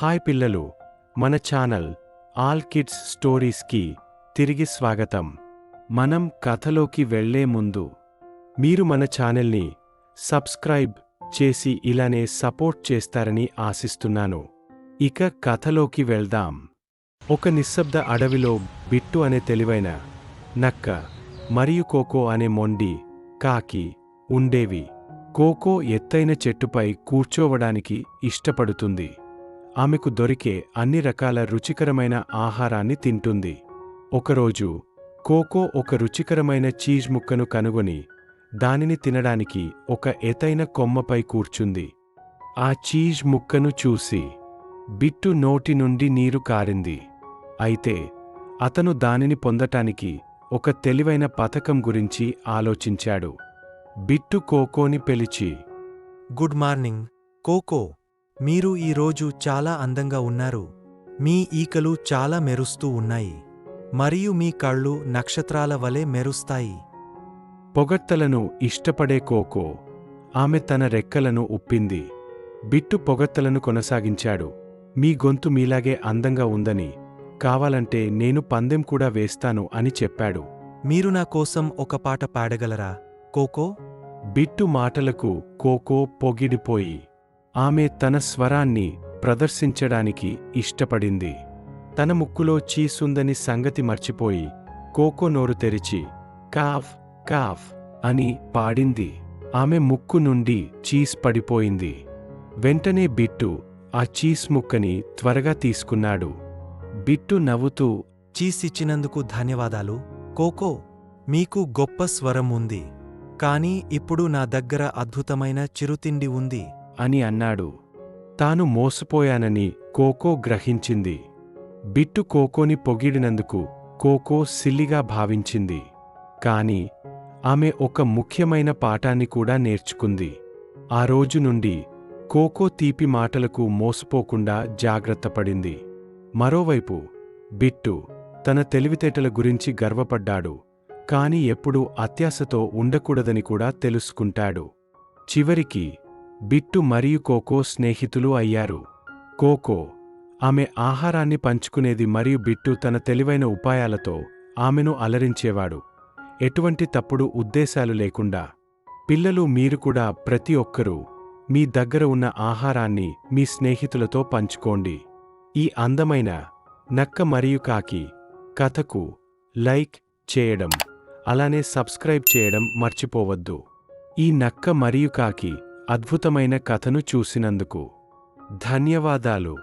Hi పిల్లలు, మన channel all kids స్టోరీస్కి తిరిగి స్వాగతం. మనం కథలోకి వెళ్లే ముందు మీరు మన ఛానల్ని సబ్స్క్రైబ్ చేసి ఇలానే సపోర్ట్ చేస్తారని ఆశిస్తున్నాను. ఇక కథలోకి వెళ్దాం. ఒక నిశ్శబ్ద అడవిలో బిట్టు అనే తెలివైన నక్క మరియు కోకో అనే మొండి కాకి ఉండేవి. కోకో ఎత్తైన చెట్టుపై కూర్చోవడానికి ఇష్టపడుతుంది. ఆమెకు దొరికే అన్ని రకాల రుచికరమైన ఆహారాన్ని తింటుంది. ఒకరోజు కోకో ఒక రుచికరమైన చీజ్ ముక్కను కనుగొని దానిని తినడానికి ఒక ఎత్తైన కొమ్మపై కూర్చుంది. ఆ చీజ్ ముక్కను చూసి బిట్టు నోటి నుండి నీరు కారింది. అయితే అతను దానిని పొందటానికి ఒక తెలివైన పథకం గురించి ఆలోచించాడు. బిట్టు కోకోని పిలిచి, గుడ్ మార్నింగ్ కోకో, మీరు ఈరోజు చాలా అందంగా ఉన్నారు. మీ ఈకలు చాలా మెరుస్తూ ఉన్నాయి మరియు మీ కళ్ళు నక్షత్రాల వలె మెరుస్తాయి. పొగడ్తలను ఇష్టపడే కోకో ఆమె తన రెక్కలను ఉప్పింది. బిట్టు పొగడ్తలను కొనసాగించాడు. మీ గొంతు మీలాగే అందంగా ఉందని, కావాలంటే నేను పందెం కూడా వేస్తాను అని చెప్పాడు. మీరు నా కోసం ఒక పాట పాడగలరా కోకో? బిట్టు మాటలకు కోకో పొగిడిపోయి ఆమె తన స్వరాన్ని ప్రదర్శించడానికి ఇష్టపడింది. తన ముక్కులో చీసుందని సంగతి మర్చిపోయి కోకో నోరు తెరిచి కాఫ్ కాఫ్ అని పాడింది. ఆమె ముక్కు నుండి చీజ్ పడిపోయింది. వెంటనే బిట్టు ఆ చీజ్ ముక్కని త్వరగా తీసుకున్నాడు. బిట్టు నవ్వుతూ, చీజ్ ఇచ్చినందుకు ధన్యవాదాలు కోకో, మీకు గొప్ప స్వరం ఉంది, కానీ ఇప్పుడు నా దగ్గర అద్భుతమైన చిరుతిండి ఉంది అని అన్నాడు. తాను మోసపోయానని కోకో గ్రహించింది. బిట్టు కోకోని పొగిడినందుకు కోకో సిల్లిగా భావించింది. కాని ఆమె ఒక ముఖ్యమైన పాఠాన్ని కూడా నేర్చుకుంది. ఆ రోజు నుండి కోకో తీపి మాటలకు మోసపోకుండా జాగ్రత్తపడింది. మరోవైపు బిట్టు తన తెలివితేటల గురించి గర్వపడ్డాడు. కాని ఎప్పుడూ అత్యాశతో ఉండకూడదని కూడా తెలుసుకుంటాడు. చివరికి బిట్టు మరియు కోకో స్నేహితులు అయ్యారు. కోకో ఆమె ఆహారాన్ని పంచుకునేది మరియు బిట్టు తన తెలివైన ఉపాయాలతో ఆమెను అలరించేవాడు, ఎటువంటి తప్పుడు ఉద్దేశాలు లేకుండా. పిల్లలు, మీరు కూడా ప్రతి ఒక్కరూ మీ దగ్గర ఉన్న ఆహారాన్ని మీ స్నేహితులతో పంచుకోండి. ఈ అందమైన నక్క మరియు కాకి కథకు లైక్ చేయడం, అలానే సబ్స్క్రైబ్ చేయడం మర్చిపోవద్దు. ఈ నక్క మరియు కాకి అద్భుతమైన కథను చూసినందుకు ధన్యవాదాలు.